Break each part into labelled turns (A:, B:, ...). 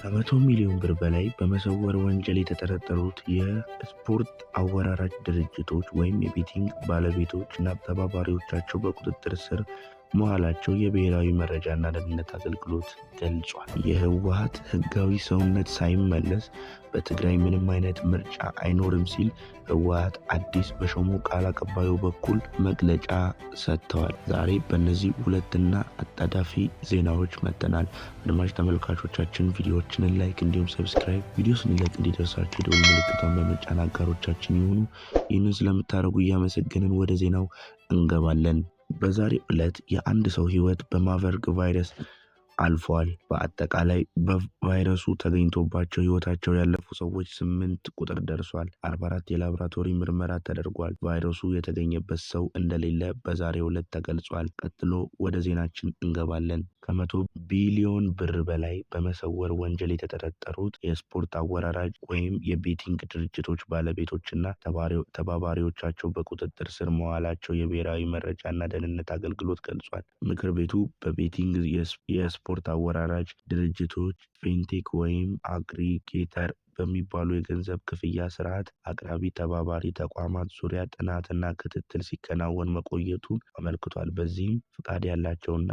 A: ከ100 ሚሊዮን ብር በላይ በመሰወር ወንጀል የተጠረጠሩት የስፖርት አወራራጅ ድርጅቶች ወይም የቤቲንግ ባለቤቶች እና ተባባሪዎቻቸው በቁጥጥር ስር መዋላቸው የብሔራዊ መረጃና ደህንነት አገልግሎት ገልጿል። የህወሓት ህጋዊ ሰውነት ሳይመለስ በትግራይ ምንም አይነት ምርጫ አይኖርም ሲል ህወሓት አዲስ በሾመው ቃል አቀባዩ በኩል መግለጫ ሰጥተዋል። ዛሬ በእነዚህ ሁለትና አጣዳፊ ዜናዎች መጥተናል። አድማጭ ተመልካቾቻችን ቪዲዮዎችን ላይክ እንዲሁም ሰብስክራይብ፣ ቪዲዮ ስንለቅ እንዲደርሳችሁ የደወል ምልክቱን በመጫን አጋሮቻችን ይሁኑ። ይህንን ስለምታደርጉ እያመሰገንን ወደ ዜናው እንገባለን። በዛሬው ዕለት የአንድ ሰው ህይወት በማርበርግ ቫይረስ አልፏል። በአጠቃላይ በቫይረሱ ተገኝቶባቸው ህይወታቸው ያለፉ ሰዎች 8 ቁጥር ደርሷል። 44 የላቦራቶሪ ምርመራ ተደርጓል። ቫይረሱ የተገኘበት ሰው እንደሌለ በዛሬው ዕለት ተገልጿል። ቀጥሎ ወደ ዜናችን እንገባለን። ከ100 ቢሊዮን ብር በላይ በመሰወር ወንጀል የተጠረጠሩት የስፖርት አወራራጅ ወይም የቤቲንግ ድርጅቶች ባለቤቶችና ተባባሪዎቻቸው በቁጥጥር ስር መዋላቸው የብሔራዊ መረጃና ደህንነት አገልግሎት ገልጿል። ምክር ቤቱ በቤቲንግ የስፖርት አወራራጅ ድርጅቶች ፊንቴክ ወይም አግሪጌተር በሚባሉ የገንዘብ ክፍያ ስርዓት አቅራቢ ተባባሪ ተቋማት ዙሪያ ጥናትና ክትትል ሲከናወን መቆየቱን አመልክቷል። በዚህም ፍቃድ ያላቸውና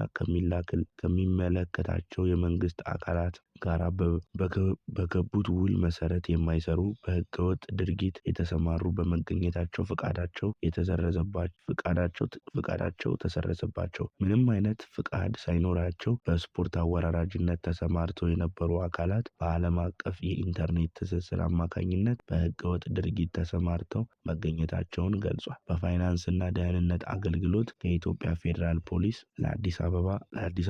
A: ከሚመለከታቸው የመንግስት አካላት ጋር በገቡት ውል መሰረት የማይሰሩ በህገወጥ ድርጊት የተሰማሩ በመገኘታቸው ፍቃዳቸው ተሰረዘባቸው። ምንም አይነት ፍቃድ ሳይኖራቸው በስፖርት አወራራጅነት ተሰማርተው የነበሩ አካላት በዓለም አቀፍ የኢንተርኔት ትስስር አማካኝነት በህገወጥ ድርጊት ተሰማርተው መገኘታቸውን ገልጿል። በፋይናንስና ደህንነት አገልግሎት ከኢትዮጵያ ፌዴራል ፖሊስ ለአዲስ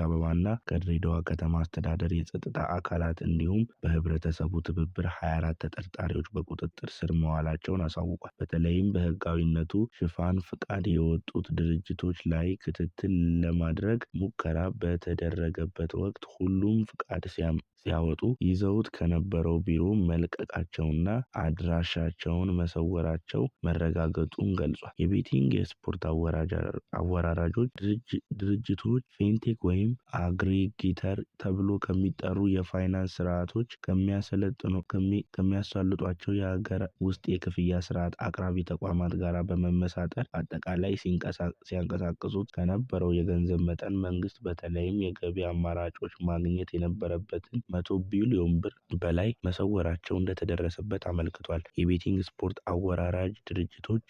A: አበባና ከድሬዳዋ ከተማ አስተዳደር የጸጥታ አካላት እንዲሁም በህብረተሰቡ ትብብር 24 ተጠርጣሪዎች በቁጥጥር ስር መዋላቸውን አሳውቋል። በተለይም በህጋዊነቱ ሽፋን ፍቃድ የወጡት ድርጅቶች ላይ ክትትል ለማድረግ ሙከራ በተደረገበት ወቅት ሁሉም ፍቃድ ሲያወጡ ይዘውት ከነበረው ቢሮ መልቀቃቸውና አድራሻቸውን መሰወራቸው መረጋገጡን ገልጿል። የቤቲንግ የስፖርት አወራራጆች ድርጅቶች ፊንቴክ ወይም አግሪጌተር ተብሎ ከሚጠሩ የፋይናንስ ስርዓቶች ከሚያሳልጧቸው የሀገር ውስጥ የክፍያ ስርዓት አቅራቢ ተቋማት ጋር በመመሳጠር አጠቃላይ ሲያንቀሳቅሱት ከነበረው የገንዘብ መጠን መንግስት በተለይም የገቢ አማራጮች ማግኘት የነበረበትን 100 ቢሊዮን ብር በላይ መሰወራቸው እንደተደረሰበት አመልክቷል። የቤቲንግ ስፖርት አወራራጅ ድርጅቶች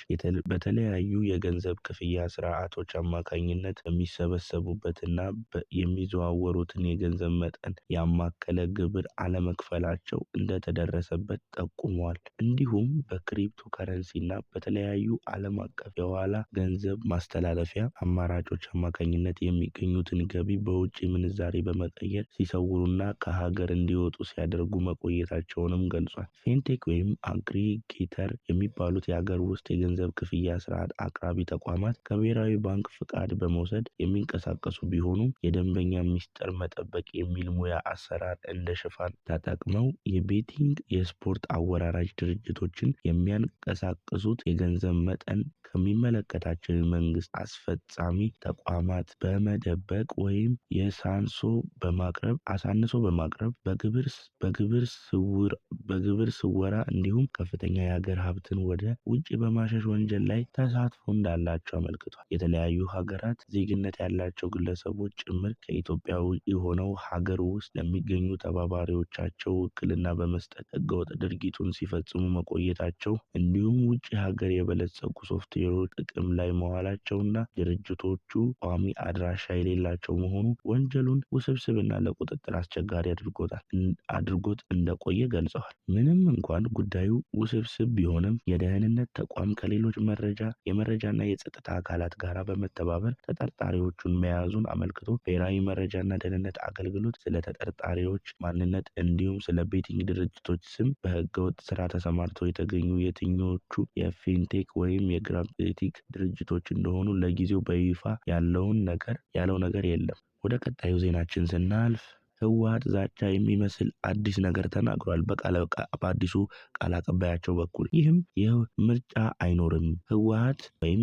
A: በተለያዩ የገንዘብ ክፍያ ስርዓቶች አማካኝነት የሚሰበሰቡበትና የሚዘዋወሩትን የገንዘብ መጠን ያማከለ ግብር አለመክፈላቸው እንደተደረሰበት ጠቁመዋል። እንዲሁም በክሪፕቶ ከረንሲና በተለያዩ ዓለም አቀፍ የኋላ ገንዘብ ማስተላለፊያ አማራጮች አማካኝነት የሚገኙትን ገቢ በውጭ ምንዛሬ በመቀየር ሲሰውሩና ከሀገር እንዲወጡ ሲያደርጉ መቆየታቸውንም ገልጿል። ፊንቴክ ወይም አግሪጌተር የሚባሉት የሀገር ውስጥ የገንዘብ ክፍያ ስርዓት አቅራቢ ተቋማት ከብሔራዊ ባንክ ፍቃድ በመውሰድ የሚንቀሳቀሱ ቢሆኑም የደንበኛ ሚስጥር መጠበቅ የሚል ሙያ አሰራር እንደ ሽፋን ተጠቅመው የቤቲንግ የስፖርት አወራራጅ ድርጅቶችን የሚያንቀሳቅሱት የገንዘብ መጠን ከሚመለከታቸው የመንግስት አስፈጻሚ ተቋማት በመደበቅ ወይም አሳንሶ በማቅረብ በግብር ስወራ እንዲሁም ከፍተኛ የሀገር ሀብትን ወደ ውጭ በማሸሽ ወንጀል ላይ ተሳትፎ እንዳላቸው አመልክቷል። የተለያዩ ሀገራት ዜግነት ያላቸው ግለሰቦች ጭምር ከኢትዮጵያ ውጭ ሆነው ሀገር ውስጥ ለሚገኙ ተባባሪዎቻቸው ውክልና በመስጠት ህገወጥ ድርጊቱን ሲፈጽሙ መቆየታቸው እንዲሁም ውጭ ሀገር የበለጸጉ ሶፍትዌሮች ጥቅም ላይ መዋላቸውና ድርጅቶቹ ቋሚ አድራሻ የሌላቸው መሆኑ ወንጀሉን ውስብስብና ለቁጥጥር አስቸጋሪ አድርጎት እንደቆየ ገልጸዋል። ምንም እንኳን ጉዳዩ ውስብስብ ቢሆንም የደህንነት ተቋም ከሌሎች የመረጃና የጸጥታ አካላት ጋር በመተባበር ተጠርጣሪዎቹን መያዙን አመልክቶ ብሔራዊ መረጃና ደህንነት አገልግሎት ስለ ተጠርጣሪዎች ማንነት እንዲሁም ስለ ቤቲንግ ድርጅቶች ስም በህገወጥ ስራ ተሰማርተው የተገኙ የትኞቹ የፊንቴክ ወይም የግራቤቲክ ድርጅቶች እንደሆኑ ለጊዜው በይፋ ያለው ነገር የለም። ወደ ቀጣዩ ዜናችን ስናልፍ ህወሓት ዛቻ የሚመስል አዲስ ነገር ተናግሯል በአዲሱ ቃል አቀባያቸው በኩል። ይህም ምርጫ አይኖርም፣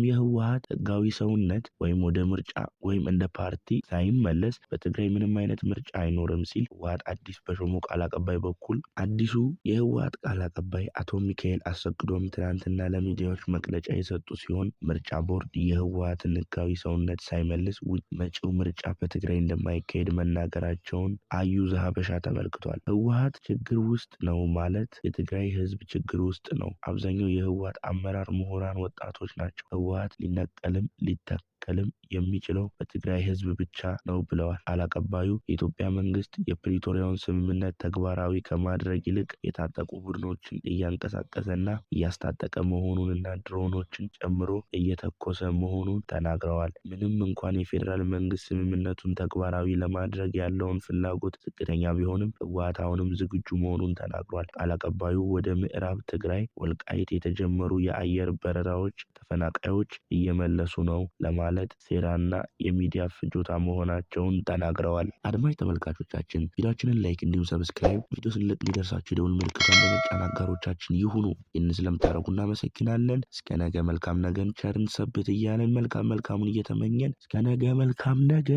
A: የህወሓት ህጋዊ ሰውነት ወይም ወደ ምርጫ ወይም እንደ ፓርቲ ሳይመለስ በትግራይ ምንም አይነት ምርጫ አይኖርም ሲል ህወሓት አዲስ በሾሞ ቃል አቀባይ በኩል አዲሱ የህወሓት ቃል አቀባይ አቶ ሚካኤል አሰግዶም ትናንትና ለሚዲያዎች መግለጫ የሰጡ ሲሆን ምርጫ ቦርድ የህወሓትን ህጋዊ ሰውነት ሳይመልስ መጪው ምርጫ በትግራይ እንደማይካሄድ መናገራቸውን አዩዘ ሀበሻ ተመልክቷል። ህወሓት ችግር ውስጥ ነው ማለት የትግራይ ህዝብ ችግር ውስጥ ነው። አብዛኛው የህወሓት አመራር ምሁራን ወጣቶች ናቸው። ህወሓት ሊነቀልም ሊተከልም የሚችለው በትግራይ ህዝብ ብቻ ነው ብለዋል ቃል አቀባዩ። የኢትዮጵያ መንግስት የፕሪቶሪያውን ስምምነት ተግባራዊ ከማድረግ ይልቅ የታጠቁ ቡድኖችን እያንቀሳቀሰና እያስታጠቀ መሆኑንና ድሮኖችን ጨምሮ እየተኮሰ መሆኑን ተናግረዋል። ምንም እንኳን የፌዴራል መንግስት ስምምነቱን ተግባራዊ ለማድረግ ያለውን ፍላጎት ዝቅተኛ ቢሆንም ህወሓት አሁንም ዝግጁ መሆኑን ተናግሯል። ቃል አቀባዩ ወደ ምዕራብ ትግራይ ወልቃይት የተጀመሩ የአየር በረራዎች ተፈናቃዮች እየመለሱ ነው ለማለት ሴራና የሚዲያ ፍጆታ መሆናቸውን ተናግረዋል። አድማጭ ተመልካቾቻችን ቪዲዮአችንን ላይክ እንዲሁም ሰብስክራይብ ቪዲዮ ስንለቅ ሊደርሳችሁ የደወል ምልክቱን በመጫን አጋሮቻችን ይሁኑ። ይህን ስለምታደርጉ እናመሰግናለን። እስከ ነገ መልካም ነገን ቸርን ሰብት እያለን መልካሙን እየተመኘን እስከ ነገ መልካም ነገ